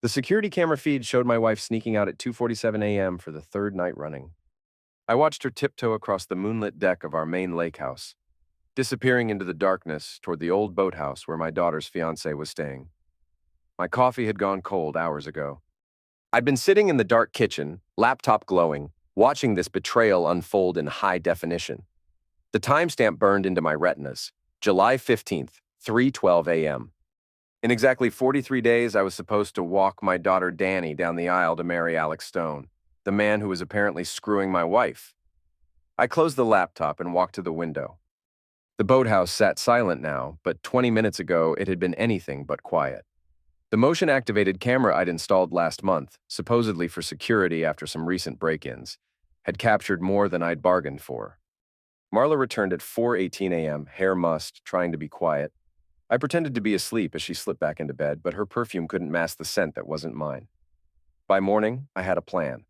The security camera feed showed my wife sneaking out at 2:47 a.m. for the third night running. I watched her tiptoe across the moonlit deck of our main lake house, disappearing into the darkness toward the old boathouse where my daughter's fiancé was staying. My coffee had gone cold hours ago. I'd been sitting in the dark kitchen, laptop glowing, watching this betrayal unfold in high definition. The timestamp burned into my retinas, July 15th, 3:12 a.m. In exactly 43 days, I was supposed to walk my daughter Danny down the aisle to marry Alex Stone, the man who was apparently screwing my wife. I closed the laptop and walked to the window. The boathouse sat silent now, but 20 minutes ago it had been anything but quiet. The motion-activated camera I'd installed last month, supposedly for security after some recent break-ins, had captured more than I'd bargained for. Marla returned at 4:18 a.m., hair mussed, trying to be quiet. I pretended to be asleep as she slipped back into bed, but her perfume couldn't mask the scent that wasn't mine. By morning, I had a plan.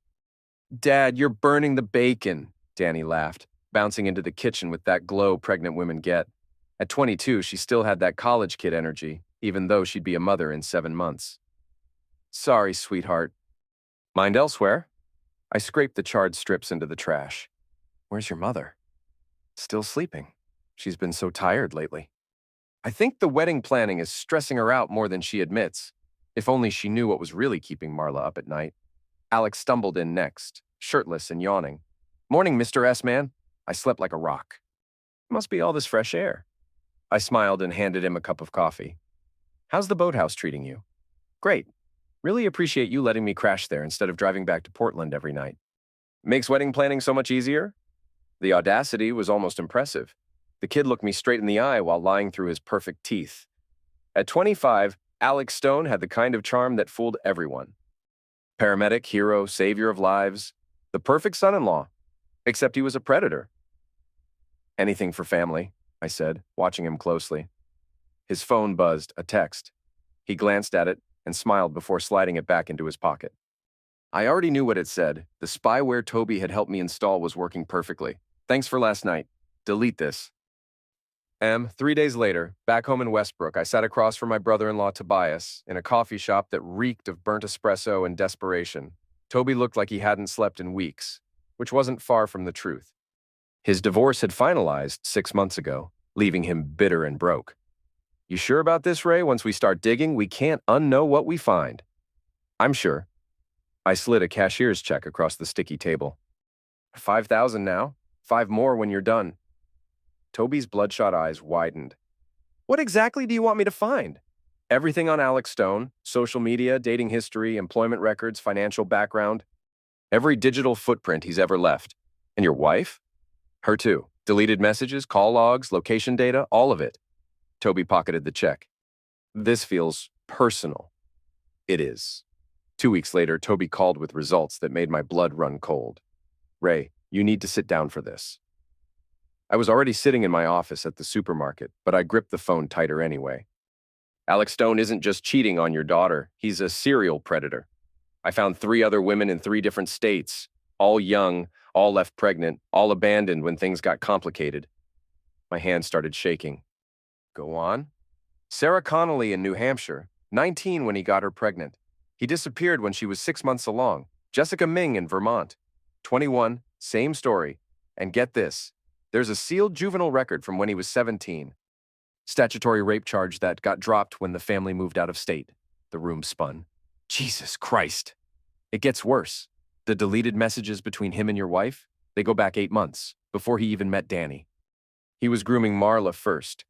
"Dad, you're burning the bacon," Danny laughed, bouncing into the kitchen with that glow pregnant women get. At 22, she still had that college kid energy, even though she'd be a mother in 7 months. "Sorry, sweetheart." "Mind elsewhere?" I scraped the charred strips into the trash. "Where's your mother?" "Still sleeping. She's been so tired lately." I think the wedding planning is stressing her out more than she admits. If only she knew what was really keeping Marla up at night. Alex stumbled in next, shirtless and yawning. "Morning, Mr. S-Man." I slept like a rock. "Must be all this fresh air." I smiled and handed him a cup of coffee. "How's the boathouse treating you?" "Great. Really appreciate you letting me crash there instead of driving back to Portland every night." "Makes wedding planning so much easier?" The audacity was almost impressive. The kid looked me straight in the eye while lying through his perfect teeth. At 25, Alex Stone had the kind of charm that fooled everyone. Paramedic, hero, savior of lives, the perfect son-in-law, except he was a predator. "Anything for family," I said, watching him closely. His phone buzzed, a text. He glanced at it and smiled before sliding it back into his pocket. I already knew what it said. The spyware Toby had helped me install was working perfectly. "Thanks for last night. Delete this." 3 days later, back home in Westbrook, I sat across from my brother-in-law Tobias in a coffee shop that reeked of burnt espresso and desperation. Toby looked like he hadn't slept in weeks, which wasn't far from the truth. His divorce had finalized 6 months ago, leaving him bitter and broke. "You sure about this, Ray? Once we start digging, we can't unknow what we find." "I'm sure." I slid a cashier's check across the sticky table. $5,000 now, 5 more when you're done. Toby's bloodshot eyes widened. "What exactly do you want me to find?" "Everything on Alex Stone, social media, dating history, employment records, financial background. Every digital footprint he's ever left. And your wife?" "Her too. Deleted messages, call logs, location data, all of it." Toby pocketed the check. "This feels personal." "It is." 2 weeks later, Toby called with results that made my blood run cold. "Ray, you need to sit down for this." I was already sitting in my office at the supermarket, but I gripped the phone tighter anyway. "Alex Stone isn't just cheating on your daughter, he's a serial predator. I found 3 other women in 3 different states, all young, all left pregnant, all abandoned when things got complicated." My hand started shaking. "Go on." "Sarah Connolly in New Hampshire, 19 when he got her pregnant. He disappeared when she was 6 months along. Jessica Ming in Vermont, 21, same story. And get this. There's a sealed juvenile record from when he was 17. Statutory rape charge that got dropped when the family moved out of state." The room spun. "Jesus Christ." "It gets worse. The deleted messages between him and your wife, they go back 8 months, before he even met Danny. He was grooming Marla first,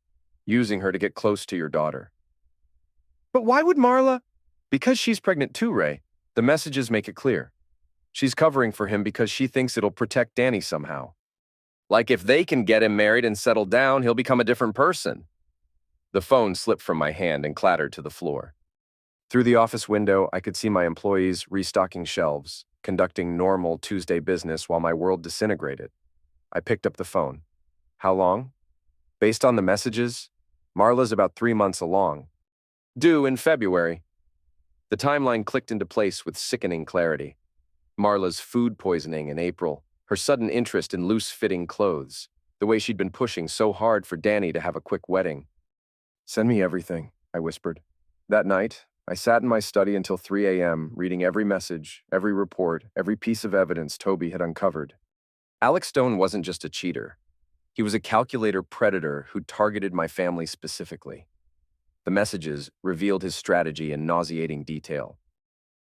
using her to get close to your daughter." "But why would Marla—" "Because she's pregnant too, Ray. The messages make it clear. She's covering for him because she thinks it'll protect Danny somehow. Like if they can get him married and settled down, he'll become a different person." The phone slipped from my hand and clattered to the floor. Through the office window, I could see my employees restocking shelves, conducting normal Tuesday business while my world disintegrated. I picked up the phone. "How long?" "Based on the messages, Marla's about 3 months along. Due in February." The timeline clicked into place with sickening clarity. Marla's food poisoning in April, her sudden interest in loose-fitting clothes, the way she'd been pushing so hard for Danny to have a quick wedding. "Send me everything," I whispered. That night, I sat in my study until 3 a.m., reading every message, every report, every piece of evidence Toby had uncovered. Alex Stone wasn't just a cheater. He was a calculator predator who targeted my family specifically. The messages revealed his strategy in nauseating detail.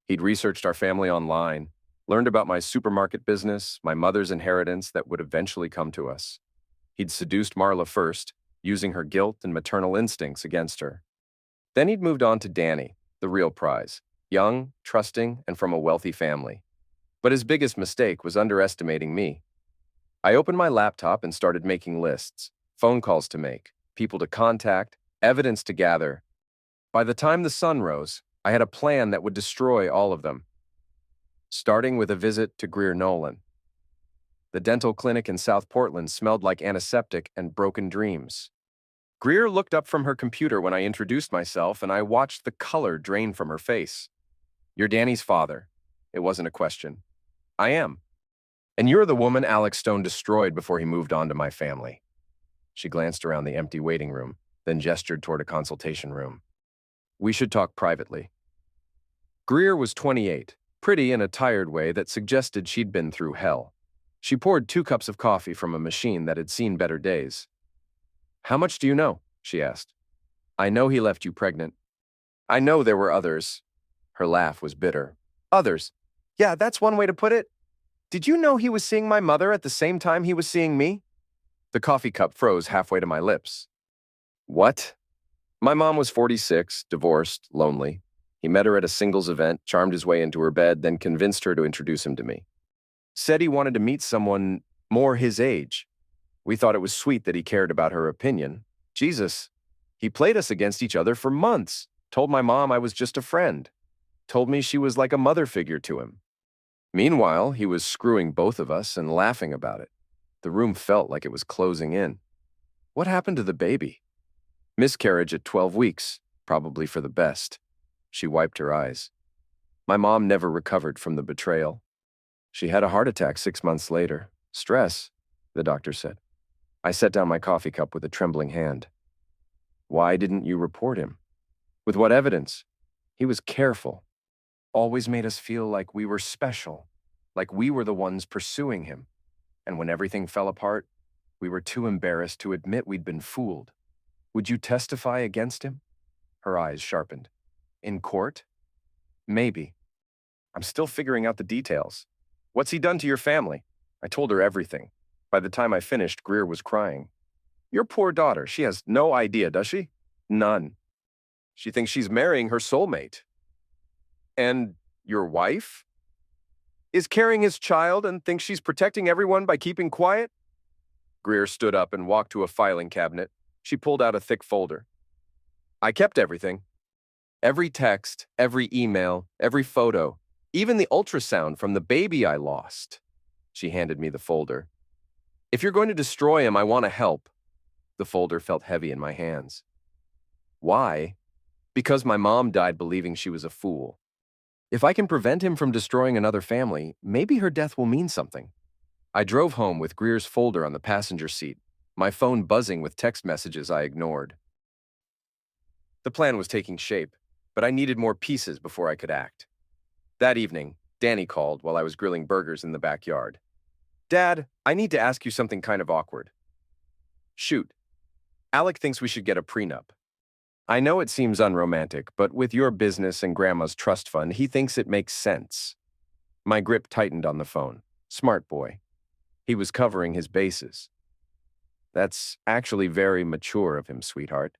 He'd researched our family online, learned about my supermarket business, my mother's inheritance that would eventually come to us. He'd seduced Marla first, using her guilt and maternal instincts against her. Then he'd moved on to Danny, the real prize, young, trusting, and from a wealthy family. But his biggest mistake was underestimating me. I opened my laptop and started making lists, phone calls to make, people to contact, evidence to gather. By the time the sun rose, I had a plan that would destroy all of them. Starting with a visit to Greer Nolan. The dental clinic in South Portland smelled like antiseptic and broken dreams. Greer looked up from her computer when I introduced myself, and I watched the color drain from her face. "You're Danny's father." It wasn't a question. "I am. And you're the woman Alex Stone destroyed before he moved on to my family." She glanced around the empty waiting room, then gestured toward a consultation room. "We should talk privately." Greer was 28, pretty in a tired way that suggested she'd been through hell. She poured 2 cups of coffee from a machine that had seen better days. "How much do you know?" she asked. "I know he left you pregnant. I know there were others." Her laugh was bitter. "Others? Yeah, that's one way to put it. Did you know he was seeing my mother at the same time he was seeing me?" The coffee cup froze halfway to my lips. "What?" My mom was 46, divorced, lonely. He met her at a singles event, charmed his way into her bed, then convinced her to introduce him to me. Said he wanted to meet someone more his age. We thought it was sweet that he cared about her opinion. Jesus, he played us against each other for months, told my mom I was just a friend, told me she was like a mother figure to him. Meanwhile, he was screwing both of us and laughing about it. The room felt like it was closing in. What happened to the baby? Miscarriage at 12 weeks, probably for the best. She wiped her eyes. My mom never recovered from the betrayal. She had a heart attack 6 months later. Stress, the doctor said. I set down my coffee cup with a trembling hand. "Why didn't you report him?" "With what evidence?" "He was careful. Always made us feel like we were special, like we were the ones pursuing him. And when everything fell apart, we were too embarrassed to admit we'd been fooled. Would you testify against him?" Her eyes sharpened. "In court?" "Maybe. I'm still figuring out the details. What's he done to your family?" I told her everything. By the time I finished, Greer was crying. "Your poor daughter, she has no idea, does she?" "None. She thinks she's marrying her soulmate." "And your wife? Is carrying his child and thinks she's protecting everyone by keeping quiet?" Greer stood up and walked to a filing cabinet. She pulled out a thick folder. "I kept everything. Every text, every email, every photo, even the ultrasound from the baby I lost." She handed me the folder. "If you're going to destroy him, I want to help." The folder felt heavy in my hands. "Why?" "Because my mom died believing she was a fool. If I can prevent him from destroying another family, maybe her death will mean something." I drove home with Greer's folder on the passenger seat, my phone buzzing with text messages I ignored. The plan was taking shape, but I needed more pieces before I could act. That evening, Danny called while I was grilling burgers in the backyard. "Dad, I need to ask you something kind of awkward." "Shoot. Alec thinks we should get a prenup. I know it seems unromantic, but with your business and Grandma's trust fund, he thinks it makes sense." My grip tightened on the phone. Smart boy. He was covering his bases. "That's actually very mature of him, sweetheart.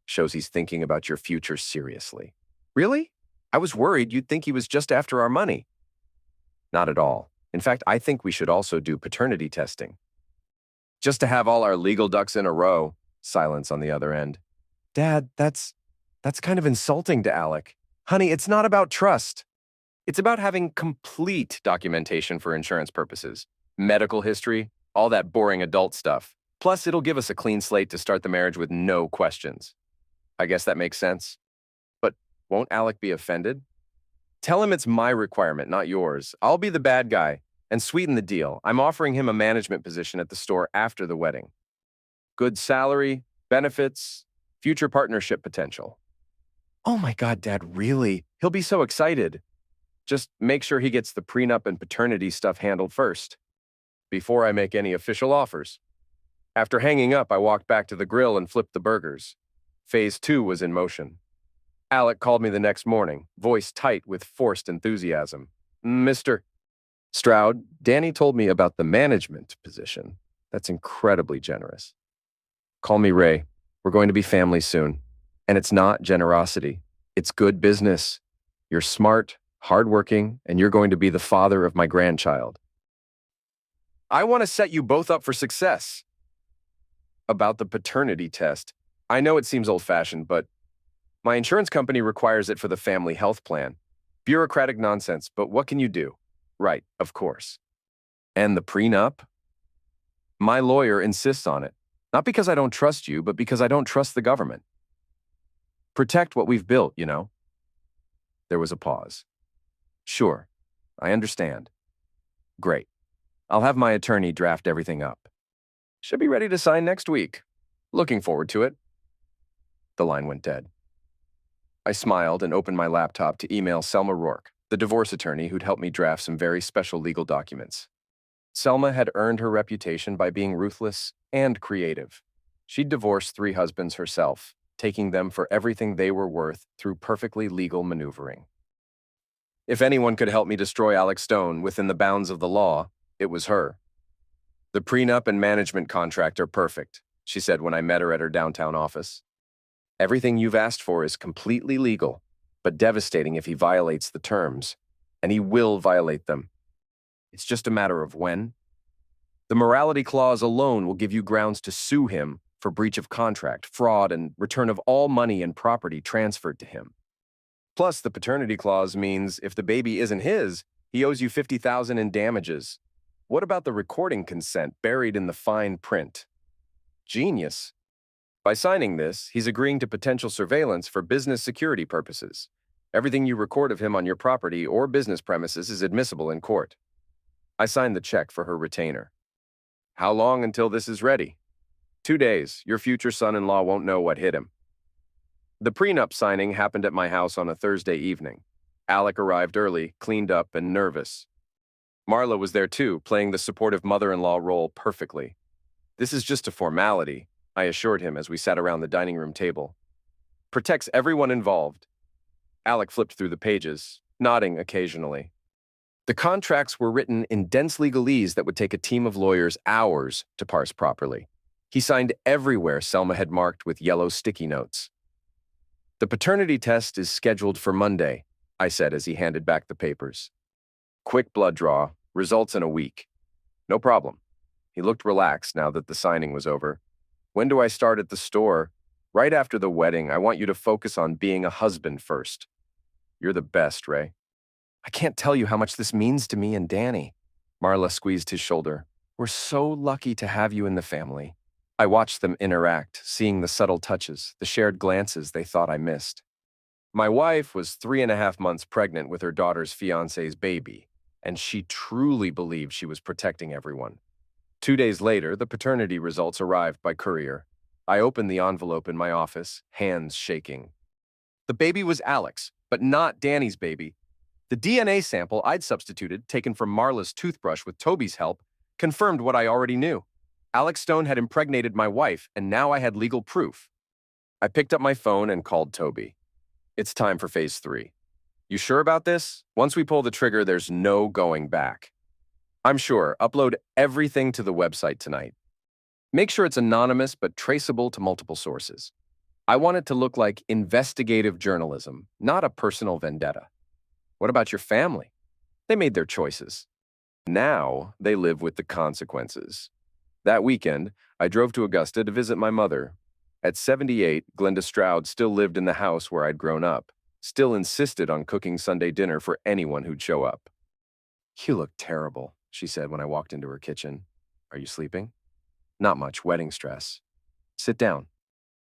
Shows he's thinking about your future seriously." "Really? I was worried you'd think he was just after our money." "Not at all. In fact, I think we should also do paternity testing. Just to have all our legal ducks in a row." Silence on the other end. "Dad, that's kind of insulting to Alec. Honey, it's not about trust. It's about having complete documentation for insurance purposes. Medical history, all that boring adult stuff. Plus, it'll give us a clean slate to start the marriage with no questions." I guess that makes sense. But won't Alec be offended? "Tell him it's my requirement, not yours. I'll be the bad guy and sweeten the deal. I'm offering him a management position at the store after the wedding. Good salary, benefits, future partnership potential." Oh my God, Dad, really? He'll be so excited. Just make sure he gets the prenup and paternity stuff handled first, before I make any official offers. After hanging up, I walked back to the grill and flipped the burgers. Phase 2 was in motion. Alec called me the next morning, voice tight with forced enthusiasm. Mr. Stroud, Danny told me about the management position. That's incredibly generous. Call me Ray. We're going to be family soon. And it's not generosity. It's good business. You're smart, hardworking, and you're going to be the father of my grandchild. I want to set you both up for success. About the paternity test, I know it seems old-fashioned, but my insurance company requires it for the family health plan. Bureaucratic nonsense, but what can you do? Right, of course. And the prenup? My lawyer insists on it. Not because I don't trust you, but because I don't trust the government. Protect what we've built, you know? There was a pause. Sure, I understand. Great. I'll have my attorney draft everything up. Should be ready to sign next week. Looking forward to it. The line went dead. I smiled and opened my laptop to email Selma Rourke, the divorce attorney who'd helped me draft some very special legal documents. Selma had earned her reputation by being ruthless and creative. She'd divorced 3 husbands herself, taking them for everything they were worth through perfectly legal maneuvering. If anyone could help me destroy Alex Stone within the bounds of the law, it was her. The prenup and management contract are perfect, she said when I met her at her downtown office. Everything you've asked for is completely legal, but devastating if he violates the terms, and he will violate them. It's just a matter of when. The morality clause alone will give you grounds to sue him for breach of contract, fraud, and return of all money and property transferred to him. Plus, the paternity clause means if the baby isn't his, he owes you $50,000 in damages. What about the recording consent buried in the fine print? Genius. By signing this, he's agreeing to potential surveillance for business security purposes. Everything you record of him on your property or business premises is admissible in court. I signed the check for her retainer. How long until this is ready? 2 days. Your future son-in-law won't know what hit him. The prenup signing happened at my house on a Thursday evening. Alec arrived early, cleaned up, and nervous. Marla was there too, playing the supportive mother-in-law role perfectly. This is just a formality, I assured him as we sat around the dining room table. Protects everyone involved. Alec flipped through the pages, nodding occasionally. The contracts were written in dense legalese that would take a team of lawyers hours to parse properly. He signed everywhere Selma had marked with yellow sticky notes. The paternity test is scheduled for Monday, I said as he handed back the papers. Quick blood draw, results in a week. No problem. He looked relaxed now that the signing was over. When do I start at the store? Right after the wedding, I want you to focus on being a husband first. You're the best, Ray. I can't tell you how much this means to me and Danny. Marla squeezed his shoulder. We're so lucky to have you in the family. I watched them interact, seeing the subtle touches, the shared glances they thought I missed. My wife was 3.5 months pregnant with her daughter's fiancé's baby, and she truly believed she was protecting everyone. 2 days later, the paternity results arrived by courier. I opened the envelope in my office, hands shaking. The baby was Alex, but not Danny's baby. The DNA sample I'd substituted, taken from Marla's toothbrush with Toby's help, confirmed what I already knew. Alex Stone had impregnated my wife, and now I had legal proof. I picked up my phone and called Toby. It's time for phase 3. You sure about this? Once we pull the trigger, there's no going back. I'm sure. Upload everything to the website tonight. Make sure it's anonymous but traceable to multiple sources. I want it to look like investigative journalism, not a personal vendetta. What about your family? They made their choices. Now they live with the consequences. That weekend, I drove to Augusta to visit my mother. At 78, Glenda Stroud still lived in the house where I'd grown up, still insisted on cooking Sunday dinner for anyone who'd show up. You look terrible, she said when I walked into her kitchen. Are you sleeping? Not much, wedding stress. Sit down.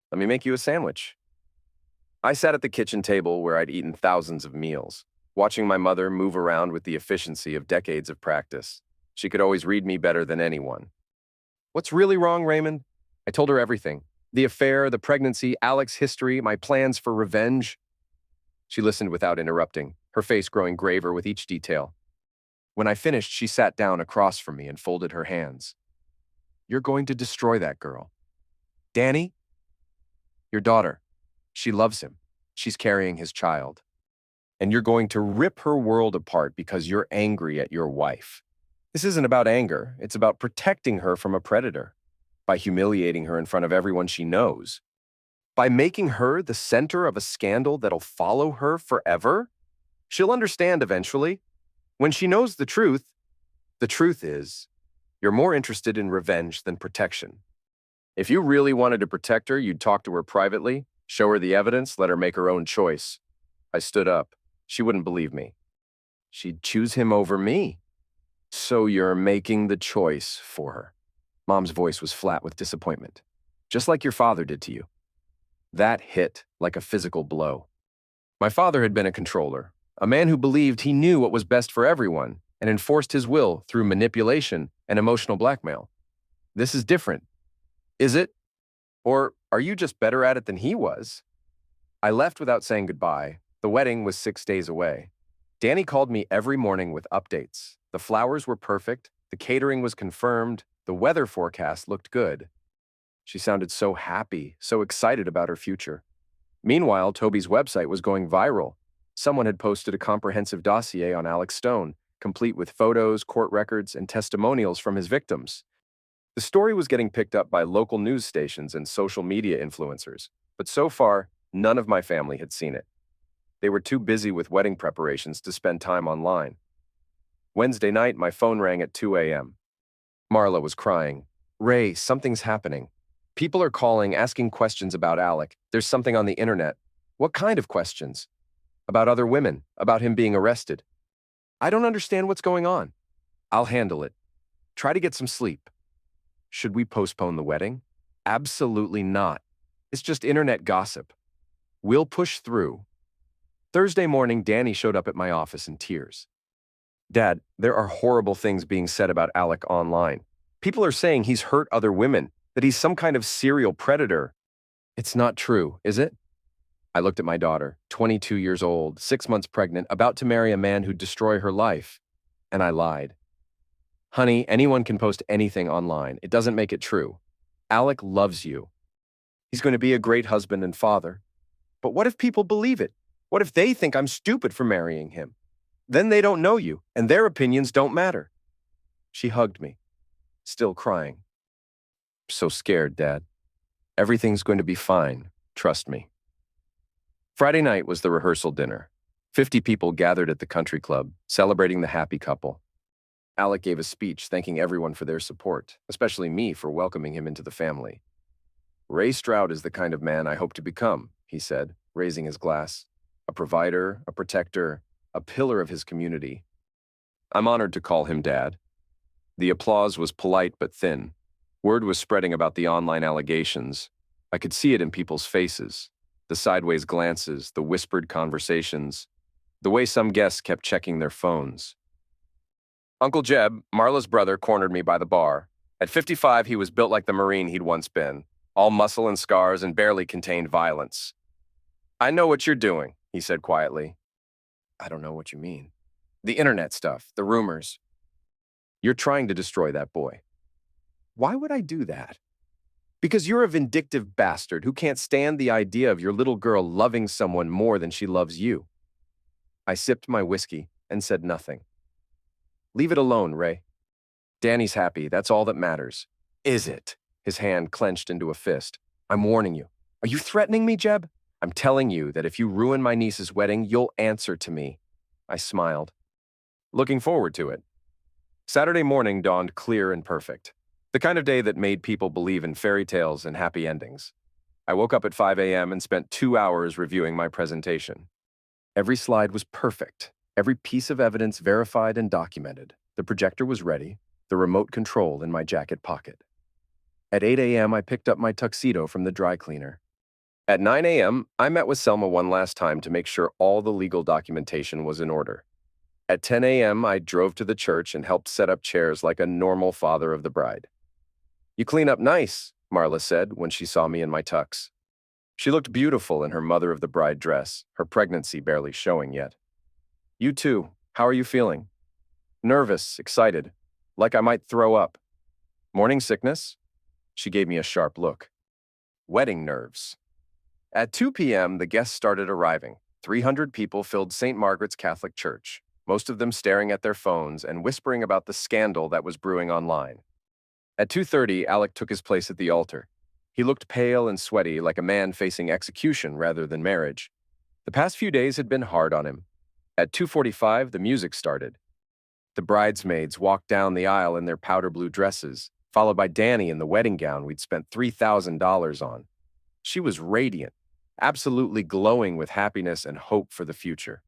Let me make you a sandwich. I sat at the kitchen table where I'd eaten thousands of meals, watching my mother move around with the efficiency of decades of practice. She could always read me better than anyone. What's really wrong, Raymond? I told her everything. The affair, the pregnancy, Alex's history, my plans for revenge. She listened without interrupting, her face growing graver with each detail. When I finished, she sat down across from me and folded her hands. You're going to destroy that girl. Danny? Your daughter. She loves him. She's carrying his child. And you're going to rip her world apart because you're angry at your wife. This isn't about anger. It's about protecting her from a predator. By humiliating her in front of everyone she knows. By making her the center of a scandal that'll follow her forever. She'll understand eventually. When she knows the truth is, you're more interested in revenge than protection. If you really wanted to protect her, you'd talk to her privately, show her the evidence, let her make her own choice. I stood up. She wouldn't believe me. She'd choose him over me. So you're making the choice for her. Mom's voice was flat with disappointment, just like your father did to you. That hit like a physical blow. My father had been a controller, a man who believed he knew what was best for everyone and enforced his will through manipulation and emotional blackmail. This is different. Is it? Or are you just better at it than he was? I left without saying goodbye. The wedding was 6 days away. Danny called me every morning with updates. The flowers were perfect, the catering was confirmed, the weather forecast looked good. She sounded so happy, so excited about her future. Meanwhile, Toby's website was going viral. Someone had posted a comprehensive dossier on Alex Stone, complete with photos, court records, and testimonials from his victims. The story was getting picked up by local news stations and social media influencers, but so far, none of my family had seen it. They were too busy with wedding preparations to spend time online. Wednesday night, my phone rang at 2 a.m. Marla was crying. Ray, something's happening. People are calling, asking questions about Alec. There's something on the internet. What kind of questions? About other women, about him being arrested. I don't understand what's going on. I'll handle it. Try to get some sleep. Should we postpone the wedding? Absolutely not. It's just internet gossip. We'll push through. Thursday morning, Danny showed up at my office in tears. Dad, there are horrible things being said about Alec online. People are saying he's hurt other women, that he's some kind of serial predator. It's not true, is it? I looked at my daughter, 22 years old, 6 months pregnant, about to marry a man who'd destroy her life. And I lied. Honey, anyone can post anything online. It doesn't make it true. Alec loves you. He's going to be a great husband and father. But what if people believe it? What if they think I'm stupid for marrying him? Then they don't know you, and their opinions don't matter. She hugged me, still crying. So scared, Dad. Everything's going to be fine. Trust me. Friday night was the rehearsal dinner. 50 people gathered at the country club, celebrating the happy couple. Alec gave a speech thanking everyone for their support, especially me for welcoming him into the family. Ray Stroud is the kind of man I hope to become, he said, raising his glass. A provider, a protector, a pillar of his community. I'm honored to call him Dad. The applause was polite but thin. Word was spreading about the online allegations. I could see it in people's faces. The sideways glances, the whispered conversations, the way some guests kept checking their phones. Uncle Jeb, Marla's brother, cornered me by the bar. At 55, he was built like the Marine he'd once been, all muscle and scars and barely contained violence. I know what you're doing, he said quietly. I don't know what you mean. The internet stuff, the rumors. You're trying to destroy that boy. Why would I do that? Because you're a vindictive bastard who can't stand the idea of your little girl loving someone more than she loves you. I sipped my whiskey and said nothing. Leave it alone, Ray. Danny's happy, that's all that matters. Is it? His hand clenched into a fist. I'm warning you. Are you threatening me, Jeb? I'm telling you that if you ruin my niece's wedding, you'll answer to me. I smiled. Looking forward to it. Saturday morning dawned clear and perfect. The kind of day that made people believe in fairy tales and happy endings. I woke up at 5 a.m. and spent 2 hours reviewing my presentation. Every slide was perfect. Every piece of evidence verified and documented. The projector was ready, the remote control in my jacket pocket. At 8 a.m., I picked up my tuxedo from the dry cleaner. At 9 a.m., I met with Selma one last time to make sure all the legal documentation was in order. At 10 a.m., I drove to the church and helped set up chairs like a normal father of the bride. You clean up nice, Marla said when she saw me in my tux. She looked beautiful in her mother of the bride dress, her pregnancy barely showing yet. You too. How are you feeling? Nervous, excited, like I might throw up. Morning sickness? She gave me a sharp look. Wedding nerves. At 2 p.m., the guests started arriving. 300 people filled St. Margaret's Catholic Church, most of them staring at their phones and whispering about the scandal that was brewing online. At 2:30, Alec took his place at the altar. He looked pale and sweaty, like a man facing execution rather than marriage. The past few days had been hard on him. At 2:45, the music started. The bridesmaids walked down the aisle in their powder blue dresses, followed by Danny in the wedding gown we'd spent $3,000 on. She was radiant, absolutely glowing with happiness and hope for the future.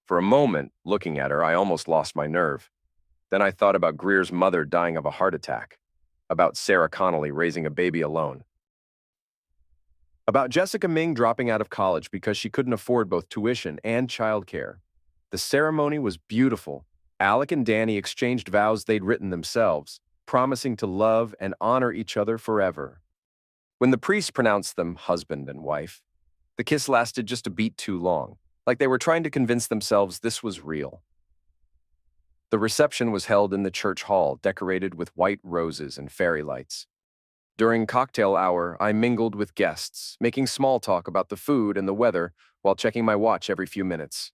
For a moment, looking at her, I almost lost my nerve. Then I thought about Greer's mother dying of a heart attack, about Sarah Connolly raising a baby alone, about Jessica Ming dropping out of college because she couldn't afford both tuition and childcare. The ceremony was beautiful. Alec and Danny exchanged vows they'd written themselves, promising to love and honor each other forever. When the priest pronounced them husband and wife, the kiss lasted just a beat too long, like they were trying to convince themselves this was real. The reception was held in the church hall, decorated with white roses and fairy lights. During cocktail hour, I mingled with guests, making small talk about the food and the weather while checking my watch every few minutes.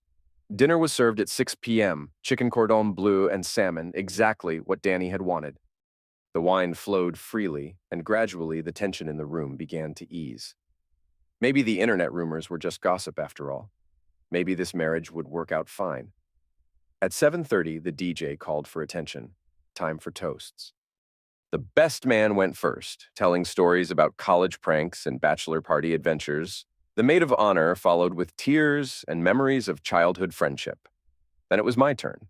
Dinner was served at 6 p.m., chicken cordon bleu and salmon, exactly what Danny had wanted. The wine flowed freely, and gradually the tension in the room began to ease. Maybe the internet rumors were just gossip after all. Maybe this marriage would work out fine. At 7:30, the DJ called for attention. Time for toasts. The best man went first, telling stories about college pranks and bachelor party adventures. The maid of honor followed with tears and memories of childhood friendship. Then it was my turn.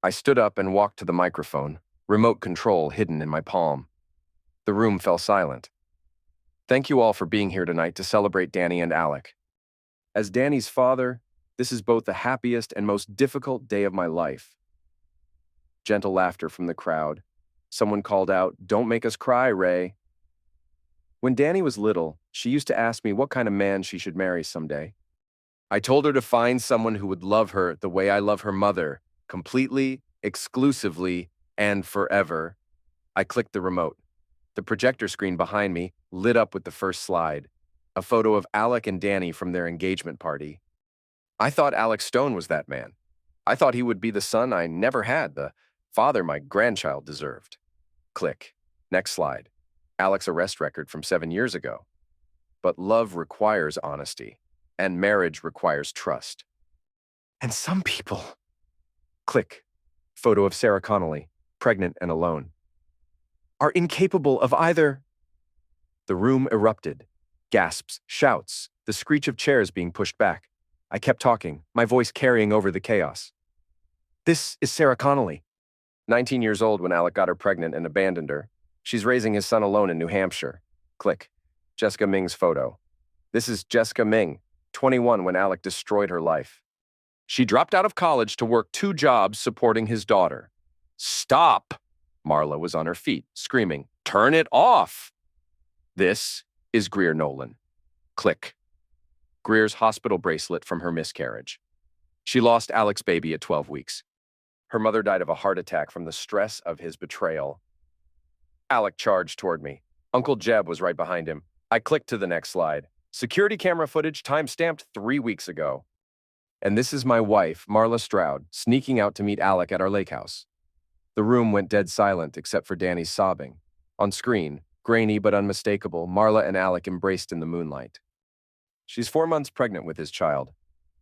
I stood up and walked to the microphone, remote control hidden in my palm. The room fell silent. Thank you all for being here tonight to celebrate Danny and Alec. As Danny's father, this is both the happiest and most difficult day of my life. Gentle laughter from the crowd. Someone called out, "Don't make us cry, Ray." When Danny was little, she used to ask me what kind of man she should marry someday. I told her to find someone who would love her the way I love her mother, completely, exclusively, and forever. I clicked the remote. The projector screen behind me lit up with the first slide, a photo of Alec and Danny from their engagement party. I thought Alex Stone was that man. I thought he would be the son I never had, the father my grandchild deserved. Click. Next slide. Alex's arrest record from 7 years ago. But love requires honesty, and marriage requires trust. And some people... Click. Photo of Sarah Connolly, pregnant and alone. Are incapable of either. The room erupted. Gasps, shouts, the screech of chairs being pushed back. I kept talking, my voice carrying over the chaos. This is Sarah Connolly. 19 years old when Alec got her pregnant and abandoned her. She's raising his son alone in New Hampshire. Click. Jessica Ming's photo. This is Jessica Ming, 21 when Alec destroyed her life. She dropped out of college to work 2 jobs supporting his daughter. Stop! Marla was on her feet, screaming, "Turn it off!" This is Greer Nolan. Click. Greer's hospital bracelet from her miscarriage. She lost Alec's baby at 12 weeks. Her mother died of a heart attack from the stress of his betrayal. Alec charged toward me. Uncle Jeb was right behind him. I clicked to the next slide. Security camera footage time-stamped 3 weeks ago. And this is my wife, Marla Stroud, sneaking out to meet Alec at our lake house. The room went dead silent except for Danny's sobbing. On screen, grainy but unmistakable, Marla and Alec embraced in the moonlight. She's 4 months pregnant with his child.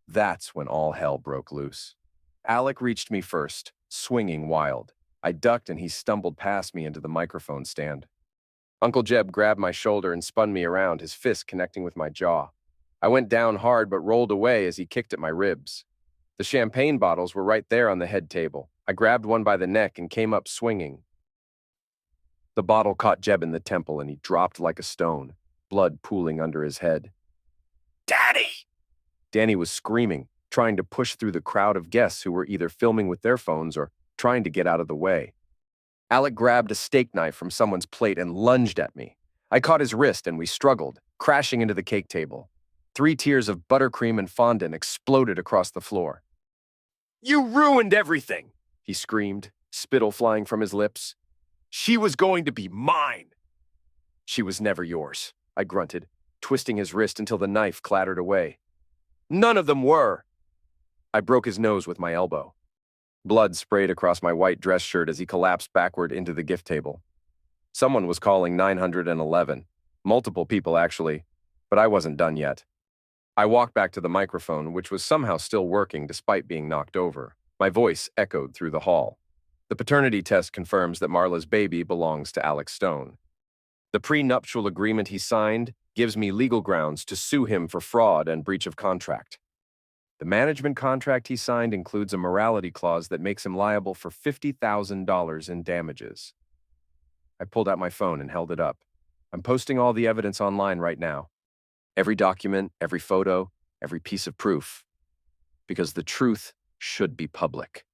That's when all hell broke loose. Alec reached me first, swinging wild. I ducked and he stumbled past me into the microphone stand. Uncle Jeb grabbed my shoulder and spun me around, his fist connecting with my jaw. I went down hard but rolled away as he kicked at my ribs. The champagne bottles were right there on the head table. I grabbed one by the neck and came up swinging. The bottle caught Jeb in the temple and he dropped like a stone, blood pooling under his head. "Daddy!" Danny was screaming, trying to push through the crowd of guests who were either filming with their phones or trying to get out of the way. Alec grabbed a steak knife from someone's plate and lunged at me. I caught his wrist and we struggled. crashing into the cake table. 3 tiers of buttercream and fondant exploded across the floor. "You ruined everything!" he screamed, spittle flying from his lips. "She was going to be mine!" "She was never yours," I grunted, twisting his wrist until the knife clattered away. "None of them were!" I broke his nose with my elbow. Blood sprayed across my white dress shirt as he collapsed backward into the gift table. Someone was calling 911. Multiple people, actually, but I wasn't done yet. I walked back to the microphone, which was somehow still working despite being knocked over. My voice echoed through the hall. "The paternity test confirms that Marla's baby belongs to Alex Stone. The prenuptial agreement he signed gives me legal grounds to sue him for fraud and breach of contract. The management contract he signed includes a morality clause that makes him liable for $50,000 in damages." I pulled out my phone and held it up. "I'm posting all the evidence online right now. Every document, every photo, every piece of proof. Because the truth should be public."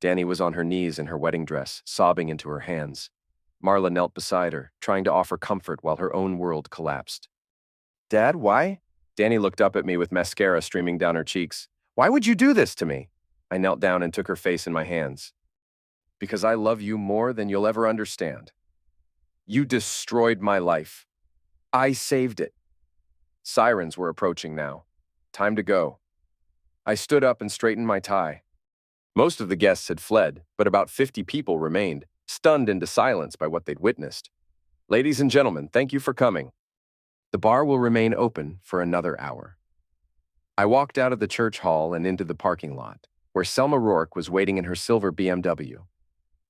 Danny was on her knees in her wedding dress, sobbing into her hands. Marla knelt beside her, trying to offer comfort while her own world collapsed. "Dad, why?" Danny looked up at me with mascara streaming down her cheeks. "Why would you do this to me?" I knelt down and took her face in my hands. "Because I love you more than you'll ever understand. You destroyed my life. I saved it." Sirens were approaching now. Time to go. I stood up and straightened my tie. Most of the guests had fled, but about 50 people remained, stunned into silence by what they'd witnessed. "Ladies and gentlemen, thank you for coming. The bar will remain open for another hour." I walked out of the church hall and into the parking lot, where Selma Rourke was waiting in her silver BMW.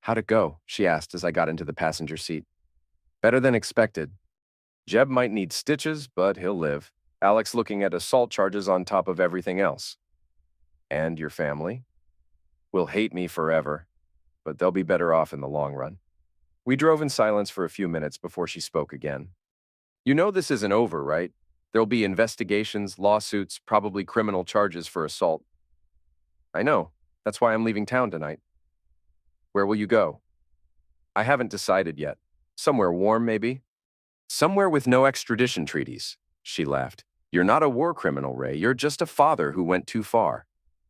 "How'd it go?" she asked as I got into the passenger seat. "Better than expected. Jeb might need stitches, but he'll live. Alex looking at assault charges on top of everything else. And your family? Will hate me forever, but they'll be better off in the long run." We drove in silence for a few minutes before she spoke again. "You know this isn't over, right? There'll be investigations, lawsuits, probably criminal charges for assault." "I know. That's why I'm leaving town tonight." "Where will you go?" "I haven't decided yet. Somewhere warm, maybe?" "Somewhere with no extradition treaties," she laughed. "You're not a war criminal, Ray. You're just a father who went too far."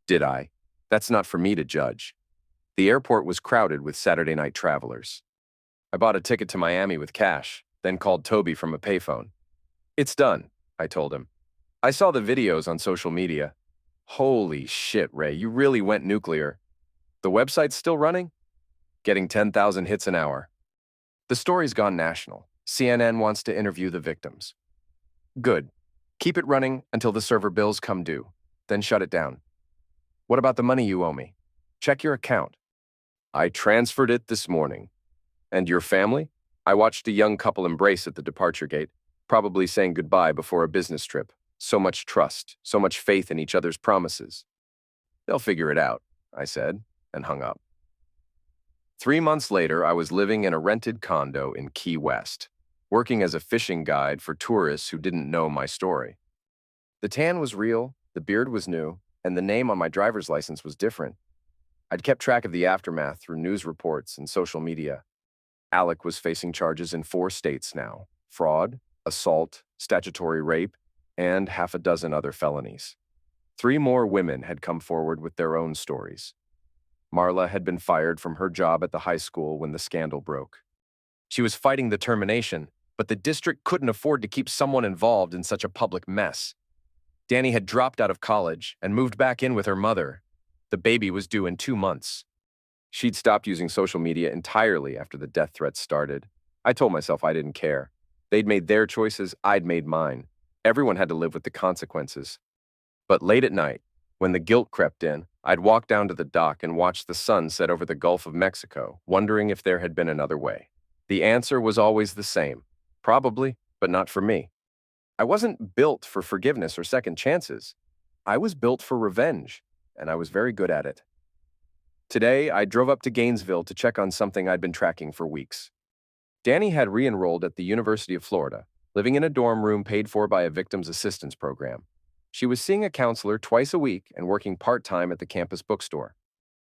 Did I? That's not for me to judge. The airport was crowded with Saturday night travelers. I bought a ticket to Miami with cash, then called Toby from a payphone. "It's done," I told him. "I saw the videos on social media." "Holy shit, Ray, you really went nuclear." "The website's still running?" "Getting 10,000 hits an hour." "The story's gone national. CNN wants to interview the victims." "Good. Keep it running until the server bills come due. Then shut it down." "What about the money you owe me?" "Check your account." "I transferred it this morning." "And your family?" I watched a young couple embrace at the departure gate, probably saying goodbye before a business trip. So much trust, so much faith in each other's promises. "They'll figure it out," I said, and hung up. 3 months later, I was living in a rented condo in Key West, working as a fishing guide for tourists who didn't know my story. The tan was real, the beard was new, and the name on my driver's license was different. I'd kept track of the aftermath through news reports and social media. Alec was facing charges in 4 states now: fraud, assault, statutory rape, and half a dozen other felonies. 3 more women had come forward with their own stories. Marla had been fired from her job at the high school when the scandal broke. She was fighting the termination, but the district couldn't afford to keep someone involved in such a public mess. Danny had dropped out of college and moved back in with her mother. The baby was due in 2 months. She'd stopped using social media entirely after the death threats started. I told myself I didn't care. They'd made their choices, I'd made mine. Everyone had to live with the consequences. But late at night, when the guilt crept in, I'd walk down to the dock and watch the sun set over the Gulf of Mexico, wondering if there had been another way. The answer was always the same. Probably, but not for me. I wasn't built for forgiveness or second chances. I was built for revenge, and I was very good at it. Today, I drove up to Gainesville to check on something I'd been tracking for weeks. Danny had re-enrolled at the University of Florida, living in a dorm room paid for by a victim's assistance program. She was seeing a counselor twice a week and working part-time at the campus bookstore.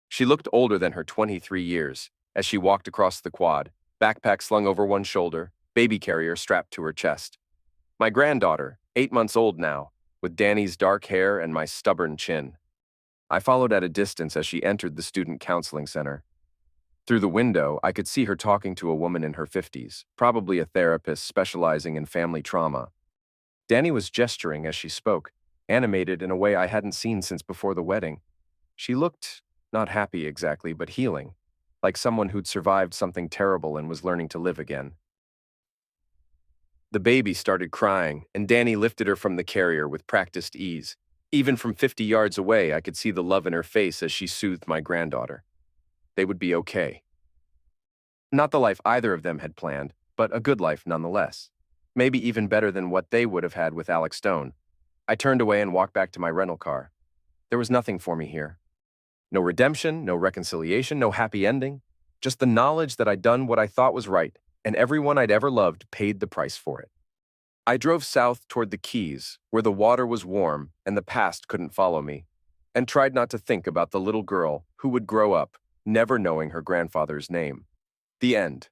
She looked older than her 23 years as she walked across the quad, backpack slung over one shoulder, baby carrier strapped to her chest. My granddaughter, 8 months old now, with Danny's dark hair and my stubborn chin. I followed at a distance as she entered the student counseling center. Through the window, I could see her talking to a woman in her 50s, probably a therapist specializing in family trauma. Danny was gesturing as she spoke, animated in a way I hadn't seen since before the wedding. She looked not happy exactly, but healing, like someone who'd survived something terrible and was learning to live again. The baby started crying, and Danny lifted her from the carrier with practiced ease. Even from 50 yards away, I could see the love in her face as she soothed my granddaughter. They would be okay. Not the life either of them had planned, but a good life nonetheless. Maybe even better than what they would have had with Alex Stone. I turned away and walked back to my rental car. There was nothing for me here. No redemption, no reconciliation, no happy ending. Just the knowledge that I'd done what I thought was right, and everyone I'd ever loved paid the price for it. I drove south toward the Keys, where the water was warm and the past couldn't follow me, and tried not to think about the little girl who would grow up, never knowing her grandfather's name. The end.